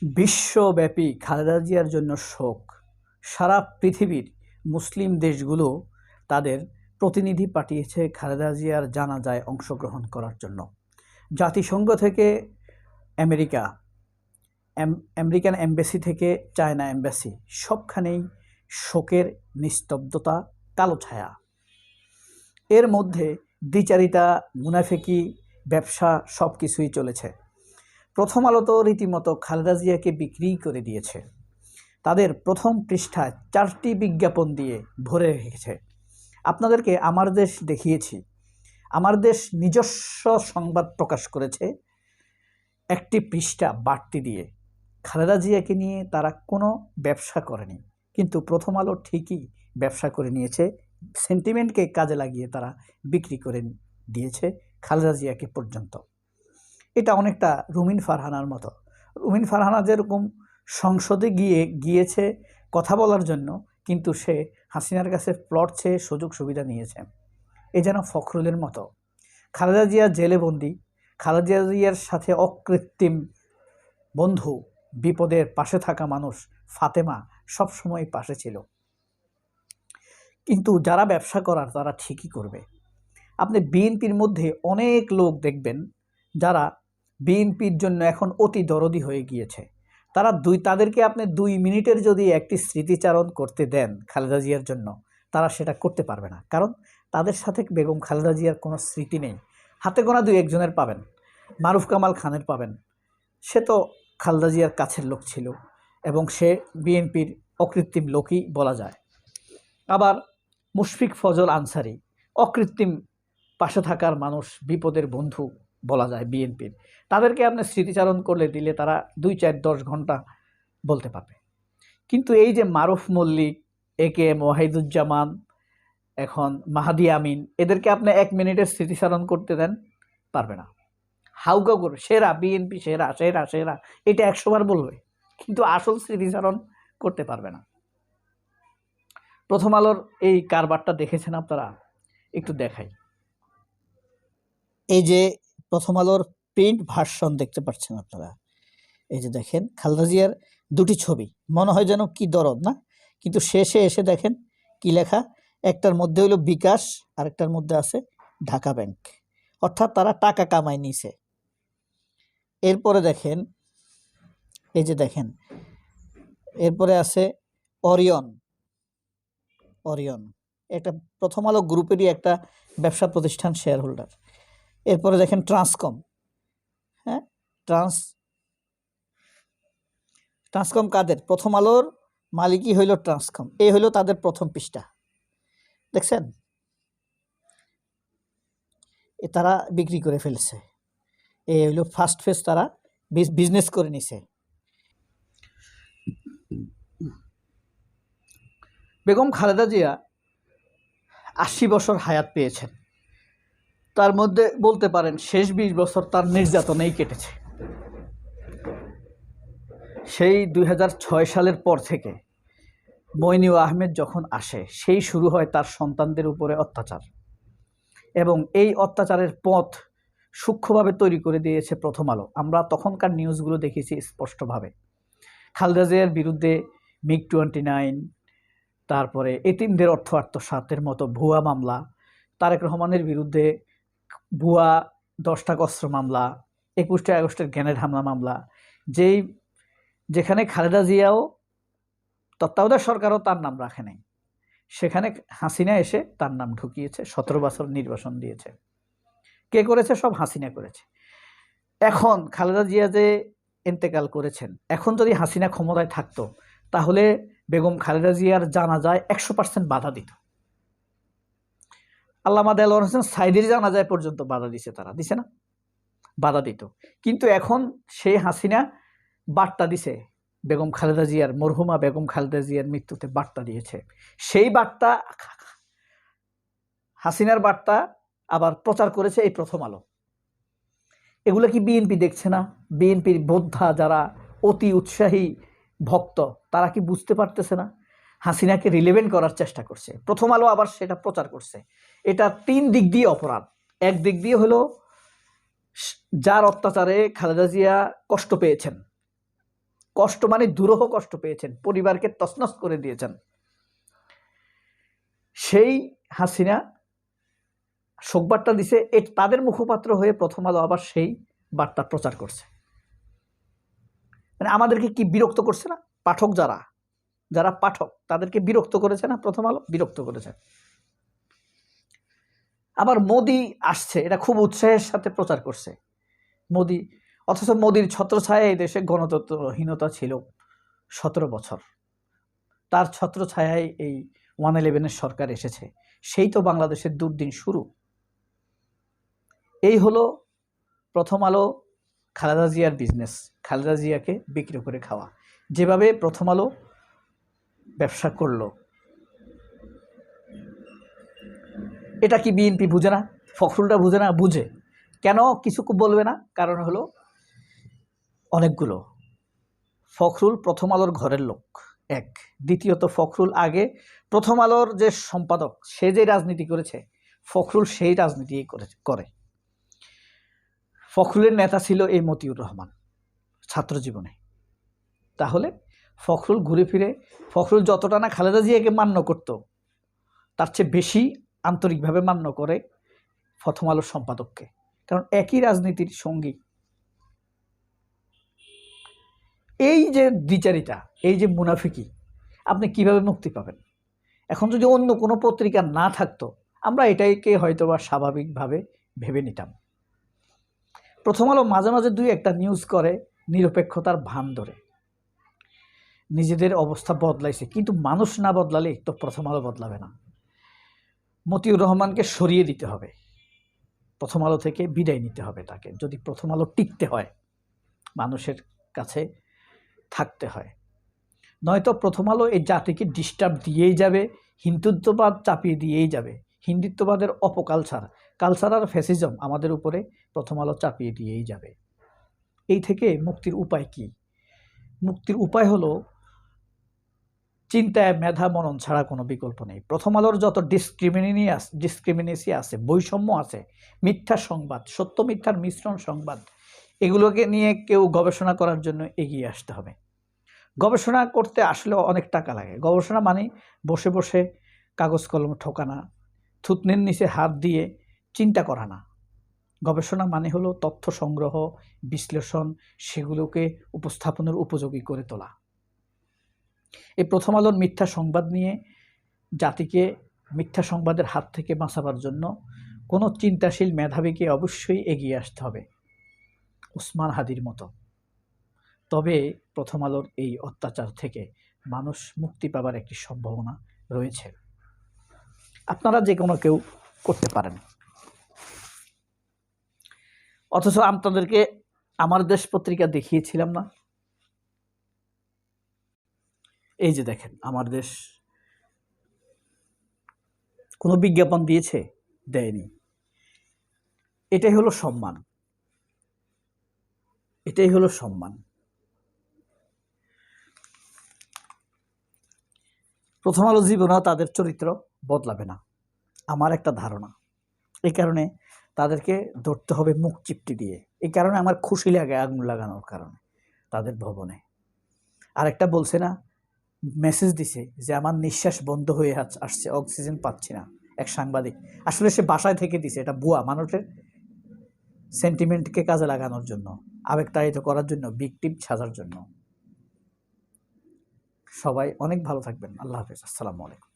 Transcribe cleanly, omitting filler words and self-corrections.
বিশ্বব্যাপী খালেদা জিয়ার জন্য শোক। সারা পৃথিবীর মুসলিম দেশগুলো তাদের প্রতিনিধি পাঠিয়েছে খালেদা জিয়ার জানাজায় অংশগ্রহণ করার জন্য। জাতিসংঘ থেকে আমেরিকা, আমেরিকান এম্বাসি থেকে চায়না এম্বাসি, সবখানেই শোকের নিস্তব্ধতা, কালো ছায়া। এর মধ্যে দ্বিচারিতা, মুনাফিকি, ব্যবসা সব কিছুই চলেছে। প্রথম আলো তো রীতিমতো খালেদা জিয়াকে বিক্রি করে দিয়েছে। তাদের প্রথম পৃষ্ঠায় 4টি বিজ্ঞাপন দিয়ে ভরে রেখেছে। আপনাদেরকে আমার দেশ দেখিয়েছি। আমার দেশ নিজস্ব সংবাদ প্রকাশ করেছে একটি পৃষ্ঠা বাড়তি দিয়ে। খালেদা জিয়াকে নিয়ে তারা কোনো ব্যবসা করেনি, কিন্তু প্রথম আলো ঠিকই ব্যবসা করে নিয়েছে। সেন্টিমেন্টকে কাজে লাগিয়ে তারা বিক্রি করে দিয়েছে খালেদা জিয়াকে পর্যন্ত। এটা অনেকটা রুমিন ফারহানার মতো। রুমিন ফারহানা যেরকম সংসদে গিয়েছে কথা বলার জন্য, কিন্তু সে হাসিনার কাছে প্লট চেয়ে সুযোগ সুবিধা নিয়েছে। এ যেন ফখরুলের মতো। খালেদা জিয়া জেলে বন্দি, খালেদা জিয়ার সাথে অকৃত্রিম বন্ধু, বিপদের পাশে থাকা মানুষ ফাতেমা সবসময় পাশে ছিল। কিন্তু যারা ব্যবসা করার তারা ঠিকই করবে। আপনি বিএনপির মধ্যে অনেক লোক দেখবেন যারা বিএনপির জন্য এখন অতি দরদি হয়ে গিয়েছে। তাদেরকে আপনি 2 মিনিটের যদি একটি স্মৃতিচারণ করতে দেন খালেদা জিয়ার জন্য, তারা সেটা করতে পারবে না। কারণ তাদের সাথে বেগম খালেদা জিয়ার কোনো স্মৃতি নেই। হাতে গোনা 2-1 জনের পাবেন, মারুফ কামাল খানের পাবেন। সে তো খালেদা জিয়ার কাছের লোক ছিল এবং সে বিএনপির অকৃত্রিম লোকই বলা যায়। আবার মুশফিক ফজল আনসারি অকৃত্রিম পাশে থাকার মানুষ, বিপদের বন্ধু বলা যায় বিএনপির। তাদেরকে আপনি স্মৃতিচারণ করলে দিলে তারা 2-4-10 ঘন্টা বলতে পারবে। কিন্তু এই যে মারুফ মল্লিক, AKM ওয়াহিদুজ্জামান, এখন মাহাদি আমিন, এদেরকে আপনি 1 মিনিটের স্মৃতিচারণ করতে দেন, পারবে না। হাউকাউ করবে, সেরা বিএনপি, সেরা সেরা সেরা, এটা 100 বার বলবে, কিন্তু আসল স্মৃতিচারণ করতে পারবে না। প্রথম আলোর এই কারবারটা দেখেছেন আপনারা? একটু দেখাই। এই যে প্রথম আলোর প্রিন্ট ভার্সন দেখতে পাচ্ছেন আপনারা। এই যে দেখেন খালেদা জিয়ার 2টি ছবি, মনে হয় যেন কি দরদ না, কিন্তু শেষে এসে দেখেন কি লেখা। একটার মধ্যে হলো বিকাশ, আরেকটার মধ্যে আছে ঢাকা ব্যাংক, অর্থাৎ তারা টাকা কামাই নিছে। এরপরে দেখেন, এই যে দেখেন, এরপরে আছে অরিয়ন। এটা প্রথম আলো গ্রুপেরই একটা ব্যবসা প্রতিষ্ঠান, শেয়ার হোল্ডার। এরপরে দেখেন ট্রান্সকম। হ্যাঁ, ট্রান্সকম কাদের? প্রথম আলোর মালিকই হইল ট্রান্সকম। এই হইল তাদের প্রথম পৃষ্ঠা, দেখছেন? তারা বিক্রি করে ফেলছে। এই হইল ফার্স্ট ফেজ, তারা বিজনেস করে নিছে। বেগম খালেদা জিয়া 80 বছর হায়াত পেয়েছেন। তার মধ্যে বলতে পারেন শেষ 20 বছর তার নির্যাতনেই কেটেছে। সেই 2006 সালের পর থেকে মইনুল আহমেদ যখন আসে, সেই শুরু হয় তার সন্তানদের উপরে অত্যাচার, এবং এই অত্যাচারের পথ সূক্ষ্মভাবে তৈরি করে দিয়েছে প্রথম আলো। আমরা তখনকার নিউজগুলো দেখেছি স্পষ্টভাবে। খালেদা জিয়ার বিরুদ্ধে MiG-29, তারপরে এতিমদের অর্থ আত্মসাতের মতো ভুয়া মামলা, তারেক রহমানের বিরুদ্ধে ভুয়া 10 টাকা অস্ত্র মামলা, 21 আগস্টের গ্রেনেড হামলা মামলা, যেখানে খালেদা জিয়াও, তত্ত্বাবধায়ক সরকারও তার নাম রাখে নাই, সেখানে হাসিনা এসে তার নাম ঢুকিয়েছে। 17 বছর নির্বাসন দিয়েছে। কে করেছে? সব হাসিনা করেছে। এখন খালেদা জিয়া যে ইন্তেকাল করেছেন, এখন যদি হাসিনা ক্ষমতায় থাকতো, তাহলে বেগম খালেদা জিয়ার জানাজায় 100% বাধা দিত। আল্লামা দেলোয়ার হোসেন সাইদির জানাজায় পর্যন্ত বাধা দিছে, তারা দিছে না? বাধা দিত। কিন্তু এখন সেই হাসিনা বার্তা দিছে, বেগম খালেদা জিয়ার, মরহুমা বেগম খালেদা জিয়ার মৃত্যুতে বার্তা দিয়েছে। সেই বার্তা, হাসিনার বার্তা আবার প্রচার করেছে এই প্রথম আলো। এগুলো কি বিএনপি দেখছে না? বিএনপির বোদ্ধা যারা অতি উৎসাহী ভক্ত, তারা কি বুঝতে পারতেছে না? হাসিনাকে রিলেভেন্ট করার চেষ্টা করছে। প্রথম আলো আবার সেটা প্রচার করছে। এটা 3 দিক দিয়ে অপরাধ। এক দিক দিয়ে হলো যার অত্যাচারে খালেদা জিয়া কষ্ট পেয়েছেন, কষ্ট মানে দুরূহ কষ্ট পেয়েছেন, পরিবারকে তছনছ করে দিয়েছেন। সেই হাসিনা শোকবার্তা দিছে, তাদের মুখপাত্র হয়ে প্রথম আলো আবার সেই বার্তা প্রচার করছে। মানে আমাদেরকে কি বিরক্ত করছে না? পাঠক যারা পাঠক তাদেরকে বিরক্ত করেছে না? প্রথম আলো বিরক্ত করেছে। আবার মোদি আসছে, এটা খুব উৎসাহের সাথে প্রচার করছে মোদি, অথচ মোদির ছত্রছায়ায় এই দেশে গণতন্ত্রহীনতা ছিল 17 বছর। তার ছত্রছায়ায় এই 111-এর সরকার এসেছে, সেই তো বাংলাদেশের দুর্দিন শুরু। এই হলো প্রথম আলো খালেদা জিয়ার বিজনেস, খালেদা জিয়াকে বিক্রি করে খাওয়া। যেভাবে প্রথম আলো ব্যবসা করলো, এটা কি বিএনপি বুঝে না? ফখরুলরা বুঝে না? বুঝে। কেন কিছু বলবে না? কারণ হলো অনেকগুলো। ফখরুল প্রথম আলোর ঘরের লোক, এক। দ্বিতীয়ত ফখরুল আগে প্রথম আলোর যে সম্পাদক, সে যে রাজনীতি করেছে, ফখরুল সেই রাজনীতি করে। ফখরুলের নেতা ছিল এই মতিউর রহমান ছাত্র জীবনে। তাহলে ফখরুল ঘুরে ফিরে, ফখরুল যতটা না খালেদা জিয়াকে মান্য করত, তার চেয়ে বেশি আন্তরিকভাবে মান্য করে প্রথম আলোর সম্পাদককে, কারণ একই রাজনীতির সঙ্গী। এই যে দ্বিচারিতা, এই যে মুনাফিকি, আপনি কিভাবে মুক্তি পাবেন? এখন যদি অন্য কোনো পত্রিকা না থাকতো, আমরা এটাকে হয়তোবা স্বাভাবিকভাবে ভেবে নিতাম। প্রথম আলো মাঝে মাঝে দুই একটা নিউজ করে নিরপেক্ষতার ভান ধরে, নিজেদের অবস্থা বদলাইছে, কিন্তু মানুষ না বদলালে তো প্রথম আলো বদলাবে না। মতিউর রহমানকে সরিয়ে দিতে হবে, প্রথম আলো থেকে বিদায় নিতে হবে তাকে, যদি প্রথম আলো টিকতে হয়, মানুষের কাছে থাকতে হয়। নয়তো প্রথম আলো এই জাতিকে ডিস্টার্ব দিয়েই যাবে, হিন্দুত্ববাদ চাপিয়ে দিয়েই যাবে, হিন্দুত্ববাদের কালচার আর ফ্যাসিজম আমাদের উপরে প্রথম আলো চাপিয়ে দিয়েই যাবে। এই থেকে মুক্তির উপায় কি? মুক্তির উপায় হলো চিন্তায়, মেধা, মনন ছাড়া কোনো বিকল্প নেই। প্রথম আলোর যত ডিসক্রিমিনেসি আছে, বৈষম্য আছে, মিথ্যা সংবাদ, সত্য মিথ্যার মিশ্রণ সংবাদ, এগুলোকে নিয়ে কেউ গবেষণা করার জন্য এগিয়ে আসতে হবে। গবেষণা করতে আসলে অনেক টাকা লাগে। গবেষণা মানে বসে বসে কাগজ কলম ঠোকানা, থুতনির নিচে হাত দিয়ে চিন্তা করা না। গবেষণা মানে হলো তথ্য সংগ্রহ, বিশ্লেষণ, সেগুলোকে উপস্থাপনের উপযোগী করে তোলা। এই প্রথম আলোর মিথ্যা সংবাদ নিয়ে জাতিকে মিথ্যা সংবাদের হাত থেকে বাঁচাবার জন্য কোনো চিন্তাশীল মেধাবীকে অবশ্যই এগিয়ে আসতে হবে, ওসমান হাদির মতো। তবে প্রথম আলোর এই অত্যাচার থেকে মানুষ মুক্তি পাবার একটি সম্ভাবনা রয়েছে। আপনারা যে কোনো কেউ করতে পারেন। অথচ আপনাদেরকে আমার দেশ পত্রিকা দেখিয়েছিলাম না? এই যে দেখেন, আমার দেশ কোনো বিজ্ঞাপন দিয়েছে? দেয়নি। এটাই হলো সম্মান, এটাই হলো সম্মান। প্রথম আলো জীবনেও তাদের চরিত্র বদলাবে না, আমার একটা ধারণা। এই কারণে তাদেরকে ধরতে হবে মুখ চিপটি দিয়ে। এই কারণে আমার খুশি লাগে আগুন লাগানোর কারণে তাদের ভবনে। আরেকটা বলছে না, মেসেজ দিছে যে আমার নিঃশ্বাস বন্ধ হয়ে আসছে, অক্সিজেন পাচ্ছি না, এক সাংবাদিক। আসলে সে বাসায় থেকে দিছে, এটা ভুয়া, মানুষের সেন্টিমেন্টকে কাজে লাগানোর জন্য, আবেগতাড়িত করার জন্য, ভিকটিম সাজার জন্য। সবাই অনেক ভালো থাকবেন। আল্লাহ হাফেজ। আসসালামু আলাইকুম।